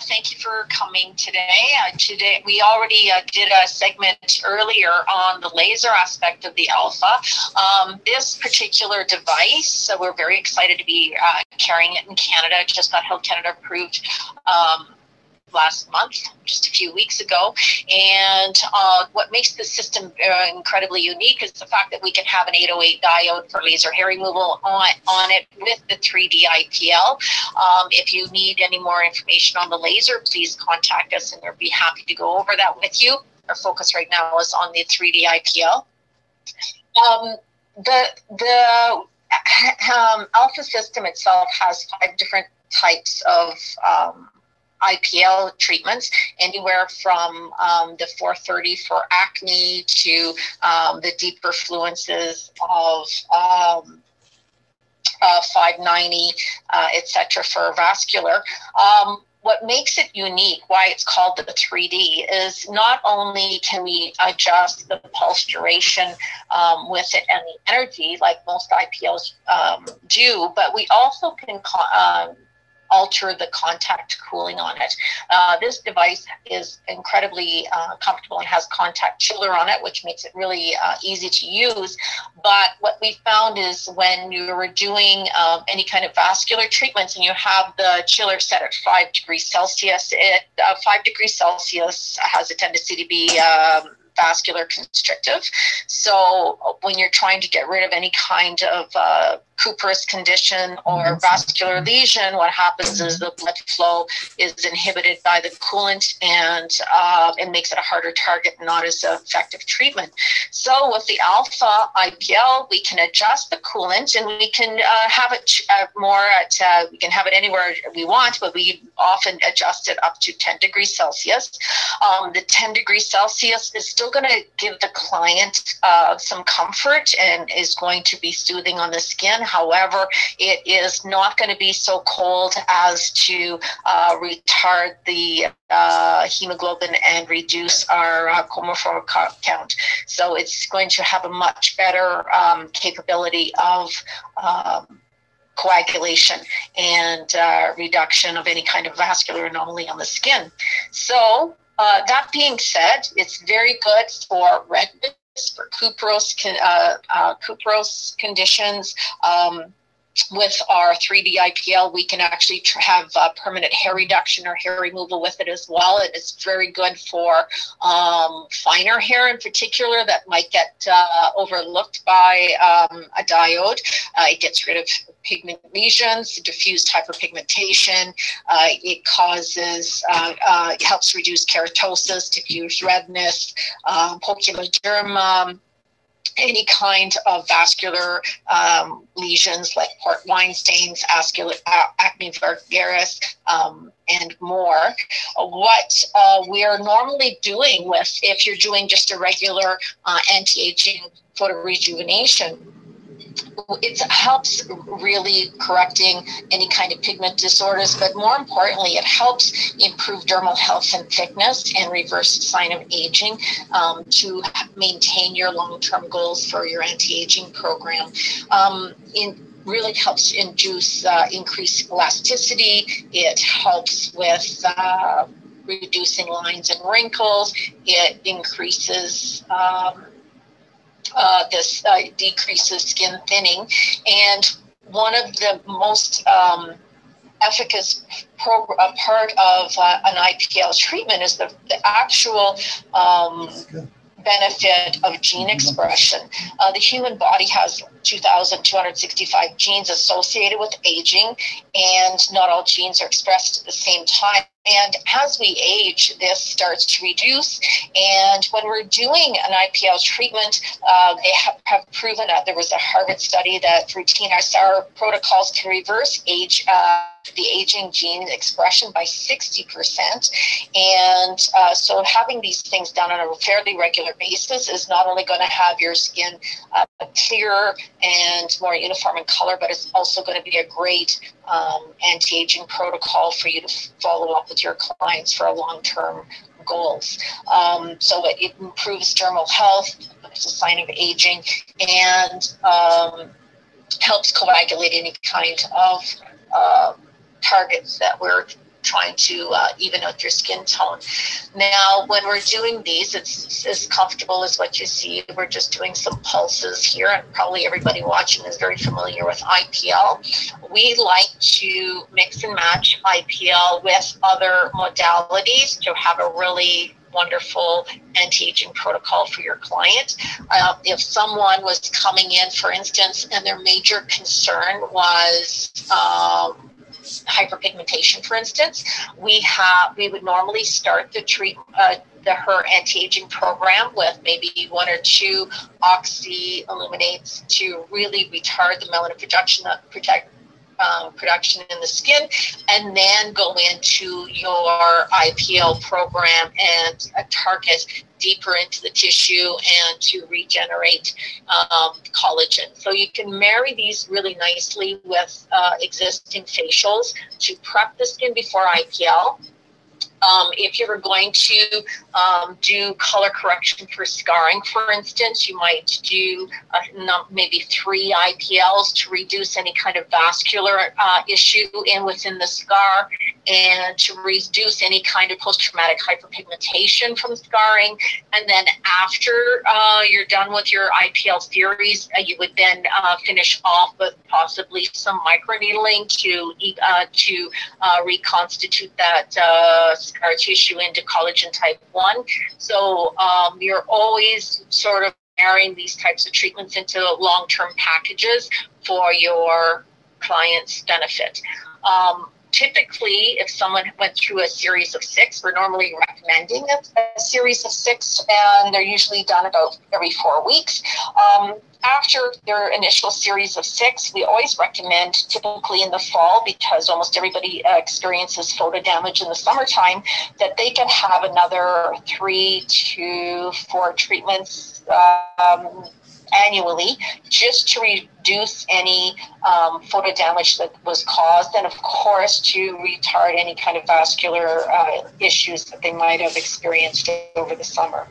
Thank you for coming today. Today we already did a segment earlier on the laser aspect of the Alpha. This particular device, so we're very excited to be carrying it in Canada. It just got Health Canada approved last month, just a few weeks ago. And what makes the system incredibly unique is the fact that we can have an 808 diode for laser hair removal on it with the 3D IPL. If you need any more information on the laser, please contact us and we'll be happy to go over that with you. Our focus right now is on the 3D IPL. The Alpha system itself has 5 different types of IPL treatments, anywhere from the 430 for acne to the deeper fluences of 590, etc. for vascular. What makes it unique, why it's called the 3D, is not only can we adjust the pulse duration with it and the energy like most IPLs do, but we also can alter the contact cooling on it. This device is incredibly comfortable and has contact chiller on it, which makes it really easy to use. But what we found is when you're doing any kind of vascular treatments and you have the chiller set at 5 degrees Celsius, 5 degrees Celsius has a tendency to be vascular constrictive. So when you're trying to get rid of any kind of cuprous condition or vascular lesion, what happens is the blood flow is inhibited by the coolant, and it makes it a harder target, not as effective treatment. So with the Alpha IPL, we can adjust the coolant and we can have it we can have it anywhere we want, but we often adjust it up to 10 degrees Celsius. The 10 degrees Celsius is still going to give the client some comfort and is going to be soothing on the skin. However, it is not going to be so cold as to retard the hemoglobin and reduce our chromophore count. So it's going to have a much better capability of coagulation and reduction of any kind of vascular anomaly on the skin. So that being said, it's very good for redness, for cuprous conditions. With our 3D IPL, we can actually have permanent hair reduction or hair removal with it as well. It is very good for finer hair in particular that might get overlooked by a diode. It gets rid of pigment lesions, diffuse hyperpigmentation. It causes, it helps reduce keratosis, diffuse redness, poikiloderma, any kind of vascular lesions like port wine stains, acne vulgaris, and more. What we are normally doing with, if you're doing just a regular anti-aging photorejuvenation, it helps really correcting any kind of pigment disorders, but more importantly, it helps improve dermal health and thickness and reverse sign of aging to maintain your long-term goals for your anti-aging program. It really helps induce increased elasticity. It helps with reducing lines and wrinkles. It increases decreases skin thinning. And one of the most efficacious part of an IPL treatment is the actual benefit of gene expression. The human body has 2,265 genes associated with aging, and not all genes are expressed at the same time. And as we age, this starts to reduce. And when we're doing an IPL treatment, they have proven that there was a Harvard study that routine ISR protocols can reverse the aging gene expression by 60%. And so having these things done on a fairly regular basis is not only going to have your skin clearer and more uniform in color, but it's also going to be a great anti-aging protocol for you to follow up with your clients for a long-term goals. So it improves dermal health, it's a sign of aging, and helps coagulate any kind of targets that we're trying to even out your skin tone. Now, when we're doing these, it's as comfortable as what you see. We're just doing some pulses here, and probably everybody watching is very familiar with IPL. We like to mix and match IPL with other modalities to have a really wonderful anti-aging protocol for your client. If someone was coming in, for instance, and their major concern was hyperpigmentation, for instance, we would normally start her anti-aging program with maybe 1 or 2 oxy illuminates to really retard the melanin production in the skin, and then go into your IPL program and target deeper into the tissue and to regenerate collagen. So you can marry these really nicely with existing facials to prep the skin before IPL. If you're going to do color correction for scarring, for instance, you might do maybe 3 IPLs to reduce any kind of vascular issue within the scar, and to reduce any kind of post-traumatic hyperpigmentation from scarring. And then after you're done with your IPL series, you would then finish off with possibly some microneedling to reconstitute that scar tissue into collagen type 1. So you're always sort of marrying these types of treatments into long-term packages for your client's benefit. Typically, if someone went through a series of 6, we're normally recommending a series of 6, and they're usually done about every 4 weeks. After their initial series of 6, we always recommend, typically in the fall, because almost everybody experiences photo damage in the summertime, that they can have another 3 to 4 treatments annually, just to reduce any photo damage that was caused, and of course to retard any kind of vascular issues that they might have experienced over the summer.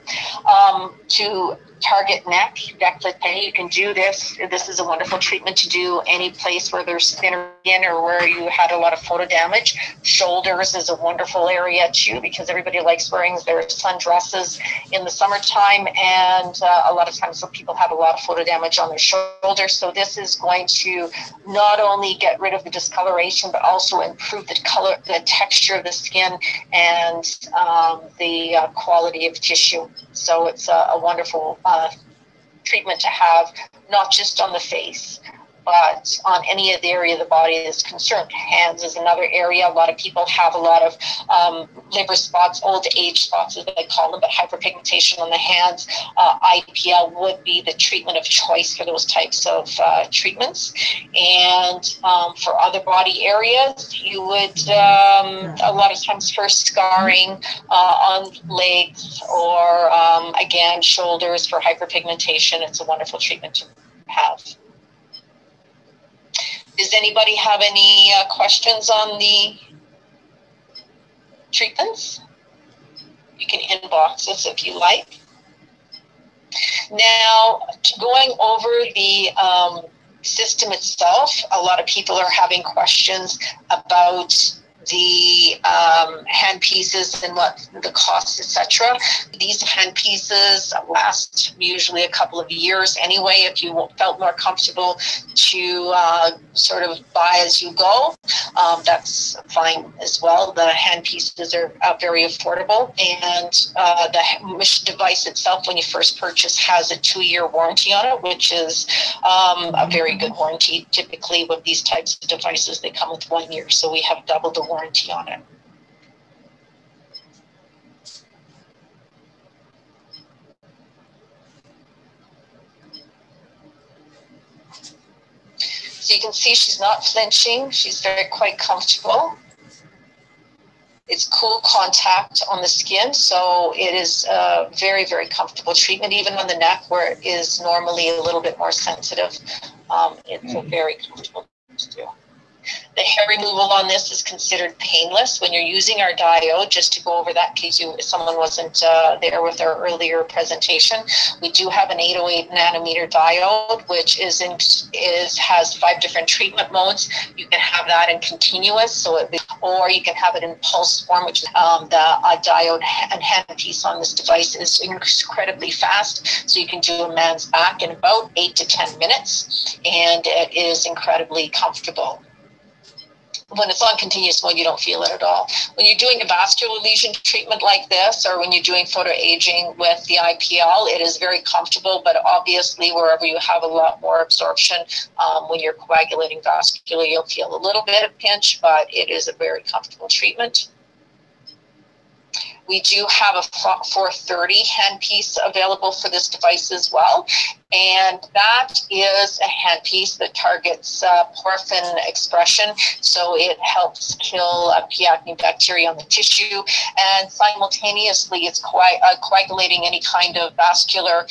To target neck décolleté, you can do this. This is a wonderful treatment to do any place where there's thinner skin or where you had a lot of photo damage. Shoulders is a wonderful area too, because everybody likes wearing their sundresses in the summertime, and a lot of times people have a lot of photo damage on their shoulders. So this is going to not only get rid of the discoloration, but also improve the color, the texture of the skin, and the quality of tissue. So it's a wonderful treatment to have, not just on the face, but on any of the area of the body that's concerned. Hands is another area. A lot of people have a lot of liver spots, old age spots as they call them, but hyperpigmentation on the hands. IPL would be the treatment of choice for those types of treatments. And for other body areas, you would, a lot of times for scarring on legs, or again, shoulders for hyperpigmentation, it's a wonderful treatment to have. Does anybody have any questions on the treatments? You can inbox us if you like. Now, going over the system itself, a lot of people are having questions about the hand pieces and what the cost, etc. These hand pieces last usually a couple of years anyway. If you felt more comfortable to sort of buy as you go, that's fine as well. The hand pieces are very affordable, and the device itself, when you first purchase, has a 2-year warranty on it, which is a very good warranty. Typically with these types of devices, they come with 1 year, so we have double the warranty on it. So you can see she's not flinching. She's quite comfortable. It's cool contact on the skin, so it is a very, very comfortable treatment, even on the neck where it is normally a little bit more sensitive. It's a very comfortable to do. The hair removal on this is considered painless when you're using our diode. Just to go over that in case someone wasn't there with our earlier presentation, we do have an 808 nanometer diode, which has 5 different treatment modes. You can have that in continuous, or you can have it in pulse form, which is the diode and handpiece on this device is incredibly fast, so you can do a man's back in about 8 to 10 minutes, and it is incredibly comfortable. When it's on continuous mode, you don't feel it at all. When you're doing a vascular lesion treatment like this, or when you're doing photo aging with the IPL, it is very comfortable, but obviously wherever you have a lot more absorption, when you're coagulating vascular, you'll feel a little bit of pinch, but it is a very comfortable treatment. We do have a 430 handpiece available for this device as well. And that is a handpiece that targets porphin expression. So it helps kill P. acne bacteria on the tissue. And simultaneously, it's coagulating any kind of vascular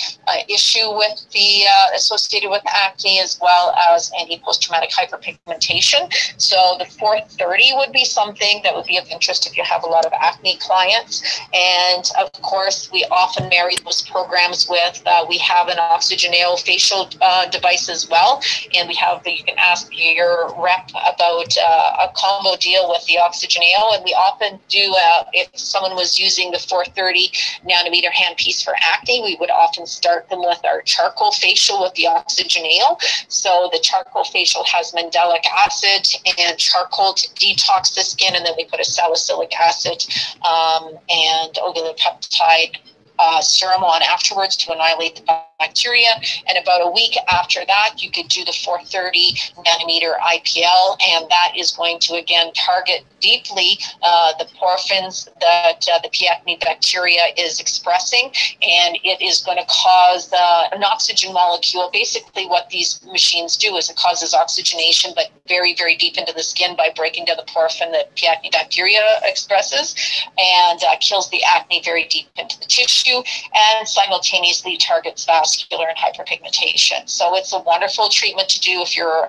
issue with the associated with acne, as well as any post-traumatic hyperpigmentation. So the 430 would be something that would be of interest if you have a lot of acne clients. And of course, we often marry those programs with, we have an oxygenation facial device as well, and you can ask your rep about a combo deal with the oxygenale. And we often do, if someone was using the 430 nanometer handpiece for acne, we would often start them with our charcoal facial with the oxygenale. So the charcoal facial has mandelic acid and charcoal to detox the skin, and then we put a salicylic acid and oligonucleotide serum on afterwards to annihilate the bacteria. And about a week after that, you could do the 430 nanometer IPL, and that is going to again target deeply the porphins that the P. acne bacteria is expressing, and it is going to cause an oxygen molecule. Basically what these machines do is it causes oxygenation, but very, very deep into the skin by breaking down the porphin that P. acne bacteria expresses, and kills the acne very deep into the tissue, and simultaneously targets vascular and hyperpigmentation. So it's a wonderful treatment to do if you're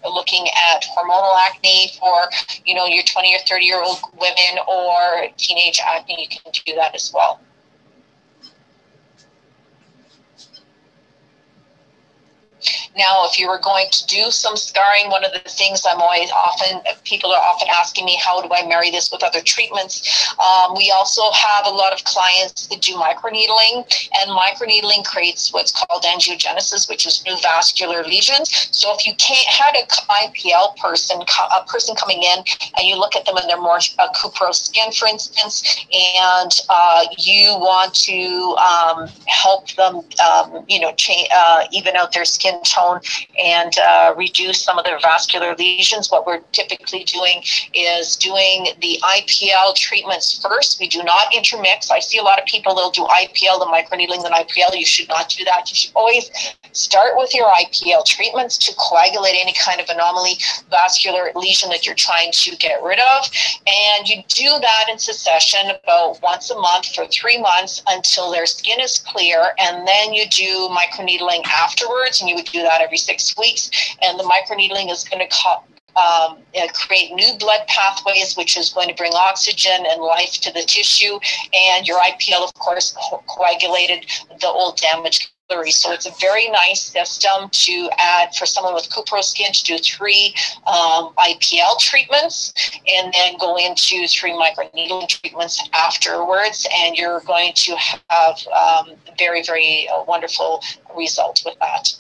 looking at hormonal acne for, your 20 or 30-year-old women, or teenage acne. You can do that as well. Now, if you were going to do some scarring, one of the things people are often asking me, how do I marry this with other treatments? We also have a lot of clients that do microneedling, and microneedling creates what's called angiogenesis, which is new vascular lesions. So if you had an IPL person, a person coming in, and you look at them and they're more cuprous skin, for instance, and you want to help them, even out their skin tone and reduce some of their vascular lesions, what we're typically doing is doing the IPL treatments first. We do not intermix. I see a lot of people, they'll do IPL, the microneedling, then IPL. You should not do that. You should always start with your IPL treatments to coagulate any kind of anomaly, vascular lesion that you're trying to get rid of. And you do that in succession about once a month for 3 months until their skin is clear. And then you do microneedling afterwards, and you would do that every 6 weeks. And the microneedling is going to create new blood pathways, which is going to bring oxygen and life to the tissue. And your IPL, of course, coagulated the old damaged capillaries. So it's a very nice system to add for someone with cuprous skin to do 3 IPL treatments, and then go into 3 microneedling treatments afterwards. And you're going to have very, very wonderful results with that.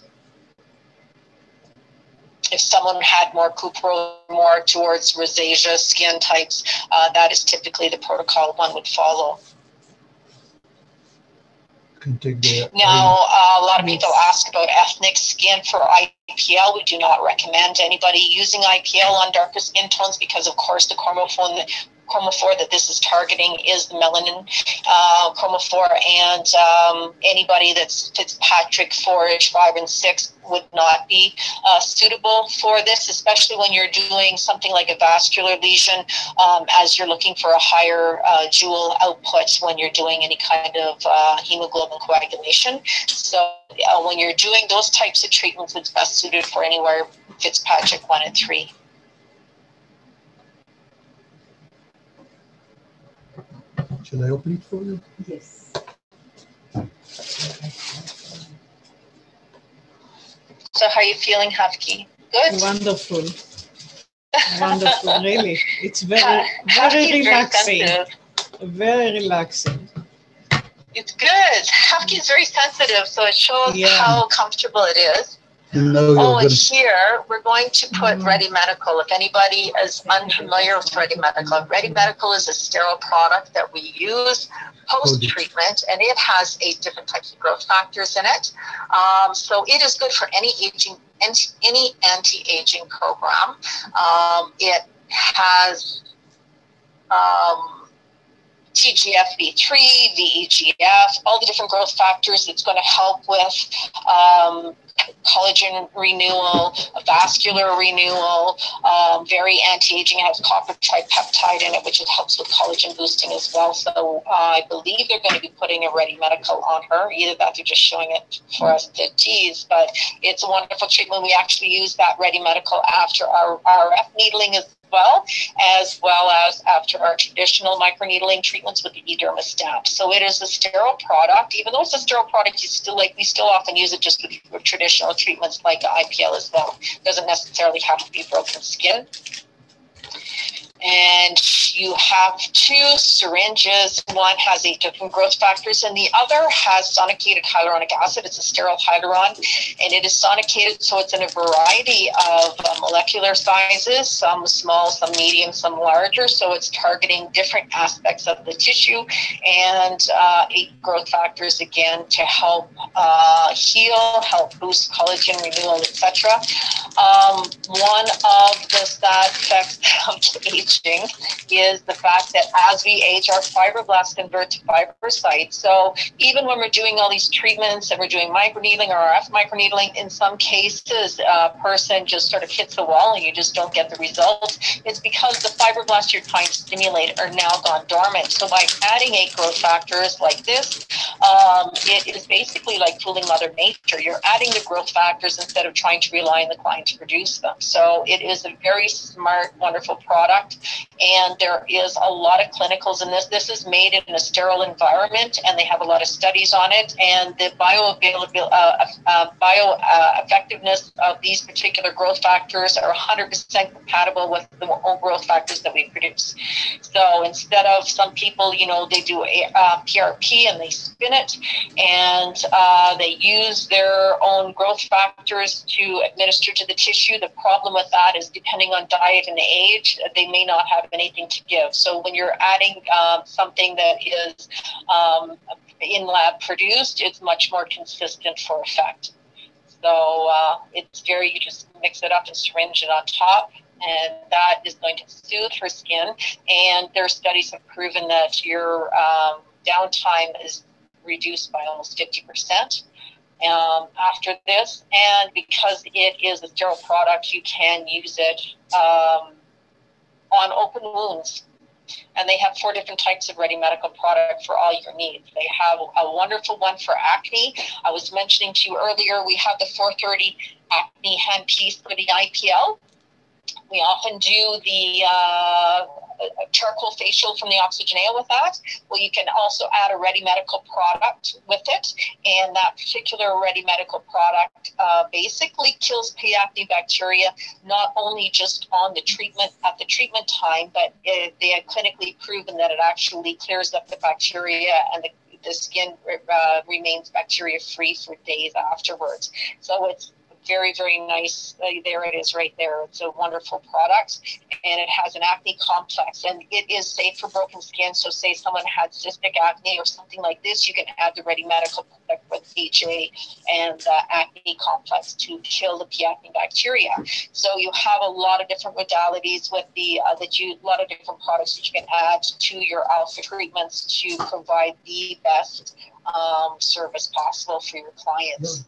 If someone had more cuprous, more towards rosacea skin types, that is typically the protocol one would follow. Now, a lot of people ask about ethnic skin for IPL. We do not recommend anybody using IPL on darker skin tones because, of course, the chromophore that this is targeting is the melanin chromophore, and anybody that's Fitzpatrick 4H 5 and 6 would not be suitable for this, especially when you're doing something like a vascular lesion, as you're looking for a higher joule output when you're doing any kind of hemoglobin coagulation. So when you're doing those types of treatments, it's best suited for anywhere Fitzpatrick 1 and 3. Should I open it for you? Yes. So how are you feeling, Hafki? Good? Wonderful. Wonderful, really. It's very relaxing. Very relaxing. It's good. Hafki is very sensitive, so it shows how comfortable it is. No, and here we're going to put Ready Medical. If anybody is unfamiliar with Ready Medical, Ready Medical is a sterile product that we use post-treatment, and it has 8 different types of growth factors in it. So it is good for any anti-aging program. It has TGF-B3, VEGF, all the different growth factors. It's going to help with collagen renewal, vascular renewal, very anti-aging. It has copper tripeptide in it, which helps with collagen boosting as well. So I believe they're going to be putting a Ready Medical on her. Either that, they're just showing it for us to tease, but it's a wonderful treatment. We actually use that Ready Medical after our RF needling as well as after our traditional microneedling treatments with the DermaSpark. So it is a sterile product. Even though it's a sterile product, we still often use it just with traditional treatments like IPL as well. It doesn't necessarily have to be broken skin. And you have 2 syringes. One has 8 different growth factors, and the other has sonicated hyaluronic acid. It's a sterile hyaluron, and it is sonicated, so it's in a variety of molecular sizes, some small, some medium, some larger. So it's targeting different aspects of the tissue, and 8 growth factors, again, to help heal, help boost collagen renewal, etc. One of the side effects of aging is the fact that as we age, our fibroblasts convert to fibrocytes. So even when we're doing all these treatments and we're doing microneedling or RF microneedling, in some cases, a person just sort of hits the wall and you just don't get the results. It's because the fibroblasts you're trying to stimulate are now gone dormant. So by adding 8 growth factors like this, it is basically like fooling Mother Nature. You're adding the growth factors instead of trying to rely on the client to produce them. So it is a very smart, wonderful product. And there is a lot of clinicals in this. This is made in a sterile environment, and they have a lot of studies on it. And the bioeffectiveness of these particular growth factors are 100% compatible with the own growth factors that we produce. So instead of some people, they do a PRP and they spin it, and they use their own growth factors to administer to the tissue. The problem with that is, depending on diet and age, they may not have anything to give. So when you're adding something that is in lab produced, it's much more consistent for effect. So you just mix it up and syringe it on top, and that is going to soothe her skin. And their studies have proven that your downtime is reduced by almost 50%. After this, and because it is a sterile product, you can use it on open wounds. And they have 4 different types of Ready Medical product for all your needs. They have a wonderful one for acne. I was mentioning to you earlier, we have the 430 acne handpiece for the IPL. We often do the charcoal facial from the Oxygenea with that. Well, you can also add a Ready Medical product with it, and that particular Ready Medical product basically kills P. acne bacteria, not only just on the treatment at the treatment time, but they have clinically proven that it actually clears up the bacteria, and the skin remains bacteria free for days afterwards. So it's very, very nice. There it is right there. It's a wonderful product, and it has an acne complex, and it is safe for broken skin. So say someone had cystic acne or something like this, you can add the Ready Medical product with HA and acne complex to kill the P. acne bacteria. So you have a lot of different modalities with a lot of different products that you can add to your alpha treatments to provide the best service possible for your clients.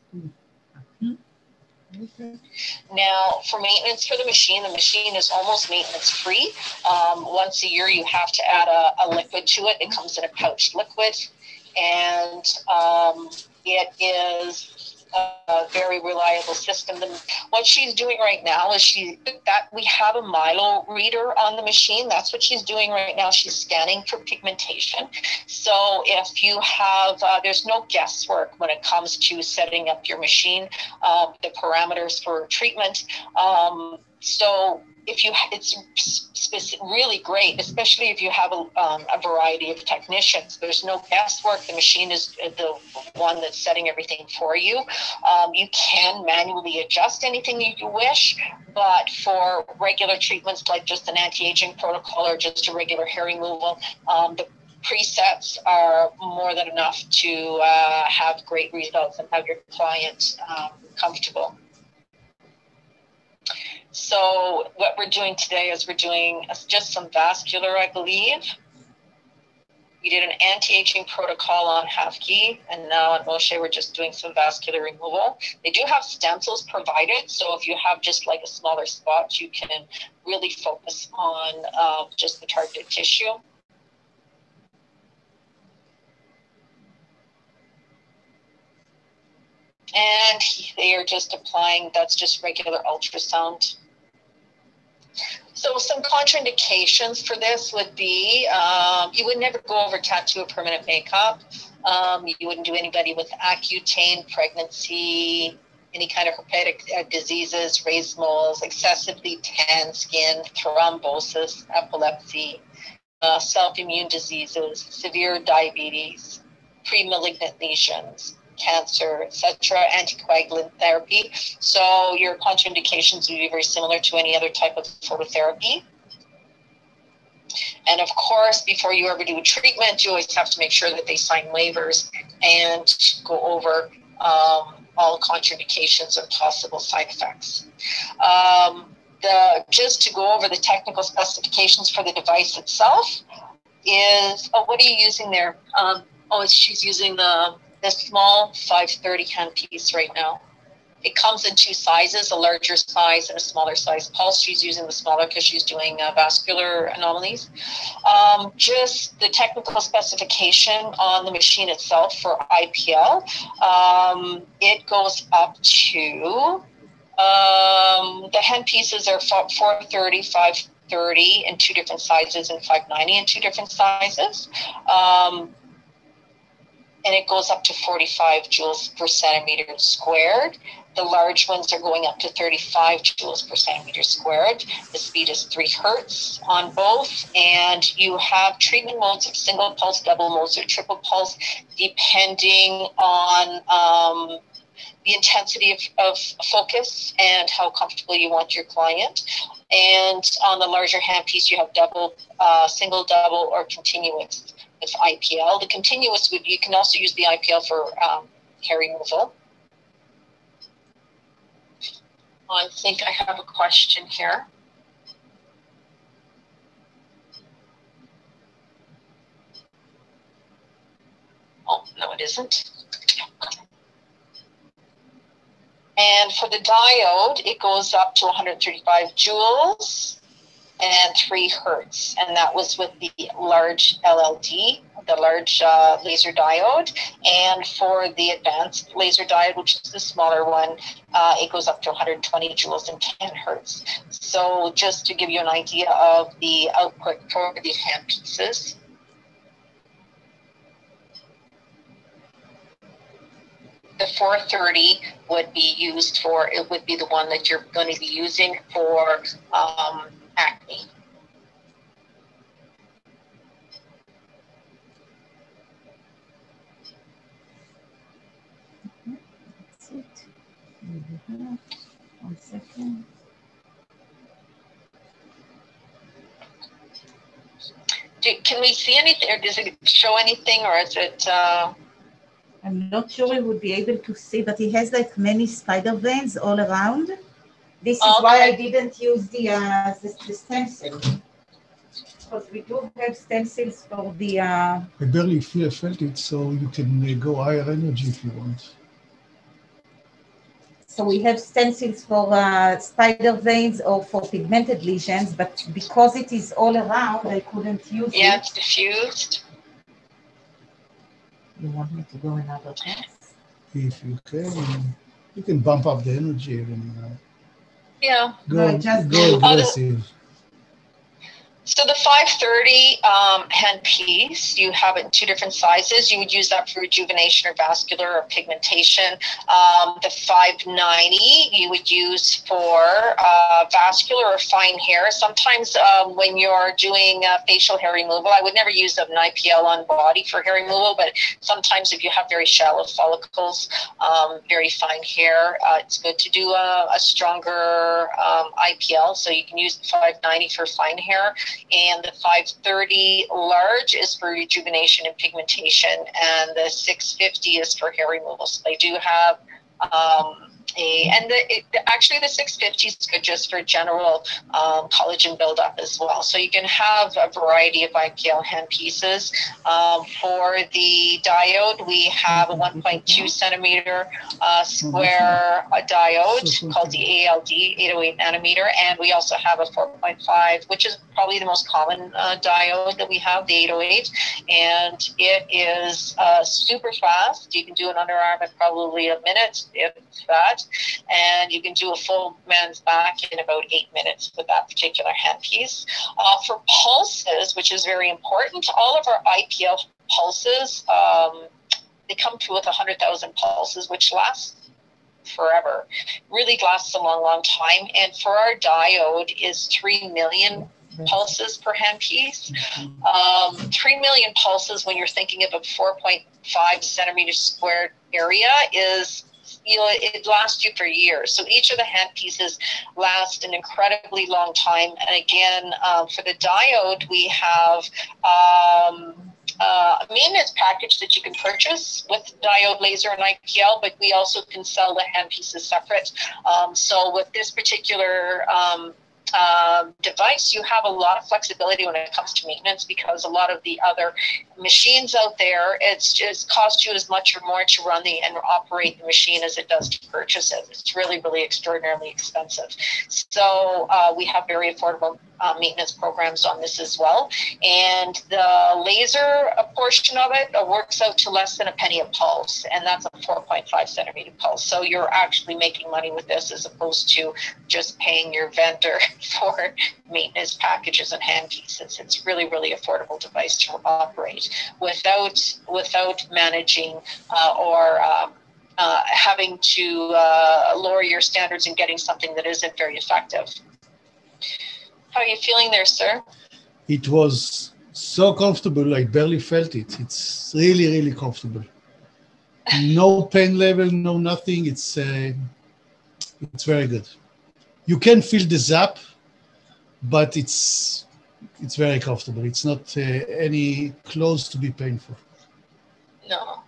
Okay. Now, for maintenance for the machine is almost maintenance free. Once a year, you have to add a liquid to it. It comes in a pouched liquid, and it is a very reliable system. What she's doing right now is we have a MILO reader on the machine. That's what she's doing right now. She's scanning for pigmentation. So if you have, there's no guesswork when it comes to setting up your machine, the parameters for treatment. So it's really great, especially if you have a variety of technicians. There's no guesswork. The machine is the one that's setting everything for you. You can manually adjust anything you wish, but for regular treatments like just an anti-aging protocol or just a regular hair removal, the presets are more than enough to have great results and have your client comfortable. So what we're doing today is we're doing just some vascular, I believe. We did an anti-aging protocol on Hafki, and now on Moshe, we're just doing some vascular removal. They do have stencils provided, so if you have just like a smaller spot, you can really focus on just the targeted tissue. And they are just applying, that's just regular ultrasound. So some contraindications for this would be, you would never go over tattoo or permanent makeup. You wouldn't do anybody with Accutane, pregnancy, any kind of herpetic diseases, raised moles, excessively tan skin, thrombosis, epilepsy, self-immune diseases, severe diabetes, pre-malignant lesions, cancer, etc., anticoagulant therapy. So your contraindications would be very similar to any other type of phototherapy. And of course, before you ever do a treatment, you always have to make sure that they sign waivers and go over all contraindications and possible side effects. Just to go over the technical specifications for the device itself is, what are you using there? She's using the small 530 handpiece right now. It comes in two sizes, a larger size and a smaller size pulse. She's using the smaller because she's doing vascular anomalies. Just the technical specification on the machine itself for IPL, it goes up to, the handpieces are 430, 530 in two different sizes and 590 in two different sizes. And it goes up to 45 joules per centimeter squared. The large ones are going up to 35 joules per centimeter squared. The speed is 3 hertz on both. And you have treatment modes of single pulse, double modes, or triple pulse, depending on the intensity of focus and how comfortable you want your client. And on the larger handpiece, you have double, single, double, or continuous. With IPL, the continuous you can also use the IPL for hair removal. I think I have a question here. Oh, no, it isn't. And for the diode, it goes up to 135 joules and 3 hertz, and that was with the large LLD, the large laser diode. And for the advanced laser diode, which is the smaller one, it goes up to 120 joules and 10 hertz. So just to give you an idea of the output for these handpieces. The 430 would be used for, it would be the one that you're going to be using for acne. That's it. 1 second. Can we see anything, or does it show anything, or is it? I'm not sure we would be able to see, but he has like many spider veins all around. This is why I didn't use the stencil. Because we do have stencils for the... I barely felt it, so you can go higher energy if you want. So we have stencils for spider veins or for pigmented lesions, but because it is all around, I couldn't use it. Yeah, it's diffused. You want me to go another pass? If you can. You can bump up the energy even. Yeah. Go aggressive. So the 530 handpiece, you have it in two different sizes. You would use that for rejuvenation or vascular or pigmentation. The 590 you would use for vascular or fine hair. Sometimes when you're doing facial hair removal, I would never use an IPL on body for hair removal, but sometimes if you have very shallow follicles, very fine hair, it's good to do a stronger IPL. So you can use the 590 for fine hair. And the 530 large is for rejuvenation and pigmentation, and the 650 is for hair removal. So they do have actually the 650 is good just for general collagen buildup as well. So you can have a variety of IPL handpieces. For the diode, we have a 1.2 centimeter square diode called the ALD, 808 nanometer, and we also have a 4.5, which is probably the most common diode that we have, the 808, and it is super fast. You can do an underarm in probably a minute, if that. And you can do a full man's back in about 8 minutes with that particular handpiece. For pulses, which is very important, all of our IPL pulses, they come to with 100,000 pulses, which lasts forever. Really lasts a long, long time. And for our diode is 3 million pulses per handpiece. 3 million pulses when you're thinking of a 4.5 centimeter squared area is, it lasts you for years. So each of the handpieces last an incredibly long time. And again, for the diode, we have a maintenance package that you can purchase with Diode Laser and IPL, but we also can sell the handpieces separate. So with this particular device, you have a lot of flexibility when it comes to maintenance, because a lot of the other machines out there, it's just cost you as much or more to run and operate the machine as it does to purchase it. It's really, really extraordinarily expensive. So we have very affordable maintenance programs on this as well. And the laser portion of it works out to less than a penny a pulse, and that's a 4.5 centimeter pulse. So you're actually making money with this as opposed to just paying your vendor for maintenance packages and handpieces. It's really, really affordable device to operate without managing or having to lower your standards and getting something that isn't very effective. How are you feeling there, sir? It was so comfortable, I barely felt it. It's really, really comfortable. No pain level, no nothing. It's very good. You can feel the zap, but it's very comfortable. It's not any close to be painful. No.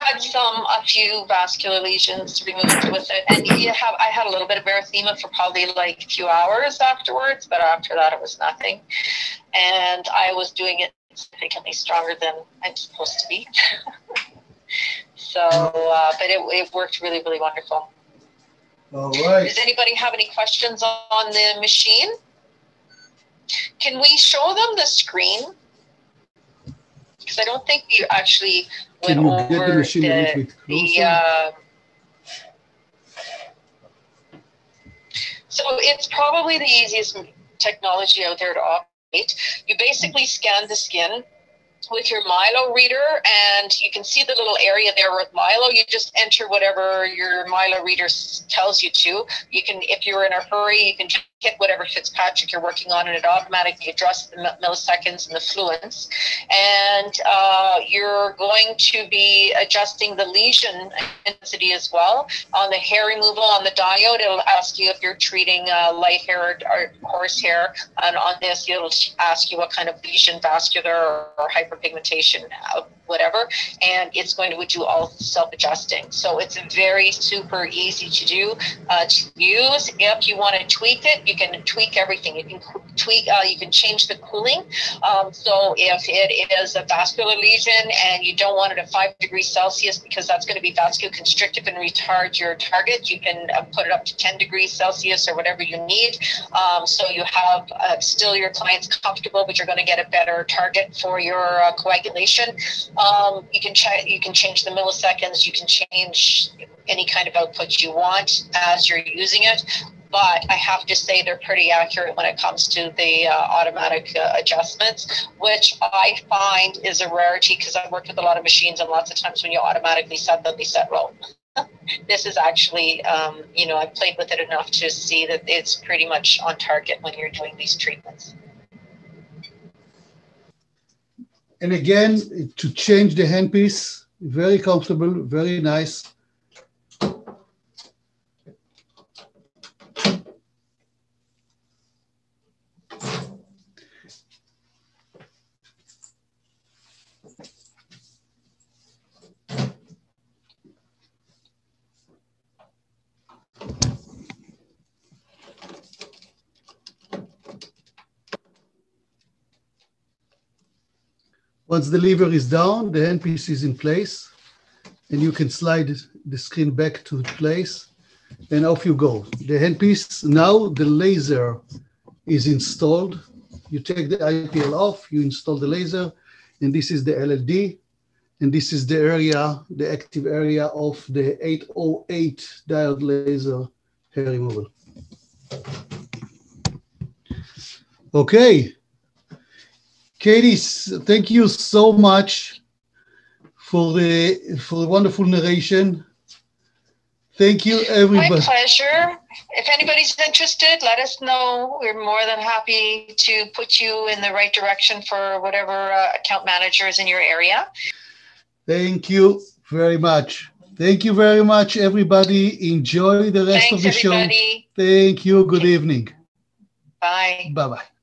Had a few vascular lesions removed with it, and I had a little bit of erythema for probably like a few hours afterwards, but after that it was nothing, and I was doing it significantly stronger than I'm supposed to be. So but it worked really, really wonderful. All right. Does anybody have any questions on the machine? Can we show them the screen? Because I don't think you actually went over get the machine a little bit closer? So it's probably the easiest technology out there to operate. You basically scan the skin with your MILO reader, and you can see the little area there with MILO. You just enter whatever your MILO reader tells you to. You can, if you're in a hurry, you can just hit whatever Fitzpatrick you're working on, and it automatically adjusts the milliseconds and the fluence. And you're going to be adjusting the lesion intensity as well. On the hair removal, on the diode, it'll ask you if you're treating light hair or coarse hair. And on this, it'll ask you what kind of lesion, vascular or hyperpigmentation, whatever. And it's going to do all self-adjusting. So it's very super easy to do, to use. If you want to tweak it, you can tweak everything. You can tweak, you can change the cooling. So if it is a vascular lesion and you don't want it at 5 degrees Celsius because that's going to be vascular-constrictive and retard your target, you can put it up to 10 degrees Celsius or whatever you need. So you have still your clients comfortable, but you're going to get a better target for your coagulation. You can change the milliseconds. You can change any kind of output you want as you're using it. But I have to say they're pretty accurate when it comes to the automatic adjustments, which I find is a rarity because I've worked with a lot of machines, and lots of times when you automatically set them, they set wrong. This is actually, you know, I've played with it enough to see that it's pretty much on target when you're doing these treatments. And again, to change the handpiece, very comfortable, very nice. Once the lever is down, the handpiece is in place, and you can slide the screen back to place, and off you go. The handpiece, now the laser is installed. You take the IPL off, you install the laser, and this is the LLD, and this is the area, the active area of the 808 diode laser hair removal. Okay. Katie, thank you so much for the wonderful narration. Thank you, everybody. My pleasure. If anybody's interested, let us know. We're more than happy to put you in the right direction for whatever account manager is in your area. Thank you very much. Thank you very much, everybody. Enjoy the rest of the show. Thanks, everybody. Thank you. Good evening. Bye. Bye-bye.